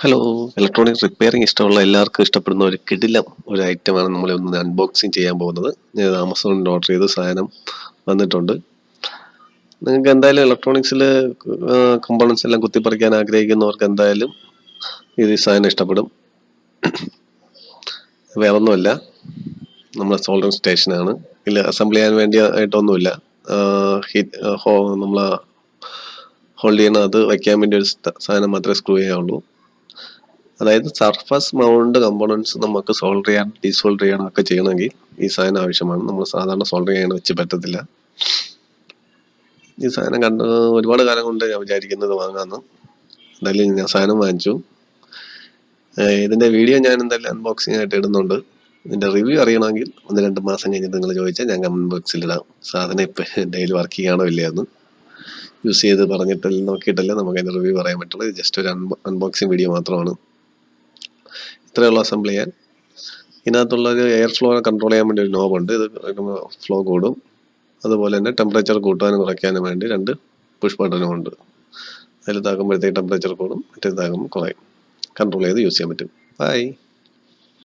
Hello. Electronic repairing ഇഷ്ടമുള്ള എല്ലാവർക്കും ഇഷ്ടപ്പെടുന്ന ഒരു കിടിലം ഒരു ഐറ്റമാണ് നമ്മൾ ഒന്ന് അൺബോക്സിങ് ചെയ്യാൻ പോകുന്നത്. ഞാൻ ആമസോണിൽ ഓർഡർ ചെയ്ത് സാധനം വന്നിട്ടുണ്ട്. നിങ്ങൾക്ക് എന്തായാലും ഇലക്ട്രോണിക്സിൽ കമ്പോണൻസ് എല്ലാം കുത്തിപ്പറിക്കാൻ ആഗ്രഹിക്കുന്നവർക്ക് എന്തായാലും ഇത് ഈ സാധനം ഇഷ്ടപ്പെടും. വേറൊന്നുമല്ല, നമ്മുടെ സോൾഡറിങ് സ്റ്റേഷനാണ്. ഇല്ല, അസംബിൾ ചെയ്യാൻ വേണ്ടി ആയിട്ടൊന്നുമില്ല. നമ്മൾ ഹോൾഡ് ചെയ്യണ അത് വയ്ക്കാൻ വേണ്ടി ഒരു സാധനം മാത്രമേ സ്ക്രൂ ചെയ്യാവുള്ളൂ. അതായത് സർഫസ് മൗണ്ട് കമ്പോണൻസ് നമുക്ക് സോൾഡർ ചെയ്യാൻ ഡീസോൾഡർ ചെയ്യണം ഒക്കെ ചെയ്യണമെങ്കിൽ ഈ സാധനം ആവശ്യമാണ്. നമ്മൾ സാധാരണ സോൾഡർ ചെയ്യാൻ വെച്ച് പറ്റത്തില്ല. ഈ സാധനം കണ്ട് ഒരുപാട് കാലം കൊണ്ട് ഞാൻ വിചാരിക്കുന്നത് വാങ്ങാമെന്ന്. എന്തായാലും ഞാൻ സാധനം വാങ്ങിച്ചു. ഇതിൻ്റെ വീഡിയോ ഞാൻ എന്തായാലും അൺബോക്സിംഗ് ആയിട്ട് ഇടുന്നുണ്ട്. ഇതിൻ്റെ റിവ്യൂ അറിയണമെങ്കിൽ 1-2 മാസം കഴിഞ്ഞിട്ട് നിങ്ങൾ ചോദിച്ചാൽ ഞാൻ കമൻറ്റ് ബോക്സിൽ ഇടാം. സാധനം ഇപ്പം എൻ്റെ കയ്യിൽ വർക്ക് ചെയ്യാണോ ഇല്ലയെന്ന് യൂസ് ചെയ്ത് പറഞ്ഞിട്ടല്ല നോക്കിയിട്ടല്ലേ നമുക്ക് അതിൻ്റെ റിവ്യൂ പറയാൻ പറ്റുള്ളൂ. ഇത് ജസ്റ്റ് ഒരു അൺബോക്സിങ് വീഡിയോ മാത്രമാണ്. ഇത്രയുള്ള അസംബിൾ ചെയ്യാൻ. ഇതിനകത്തുള്ളൊരു എയർ ഫ്ലോ കൺട്രോൾ ചെയ്യാൻ വേണ്ടി ഒരു നോബുണ്ട്. ഇത് ഫ്ലോ കൂടും. അതുപോലെ തന്നെ ടെമ്പറേച്ചർ കൂട്ടാനും കുറയ്ക്കാനും വേണ്ടി 2 പുഷ് ബട്ടനും ഉണ്ട്. അതിൽ താക്കുമ്പോഴത്തേക്ക് ടെമ്പറേച്ചർ കൂടും, മറ്റേത് താക്കുമ്പോൾ കുറയും. കൺട്രോൾ ചെയ്ത് യൂസ് ചെയ്യാൻ പറ്റും. ബൈ.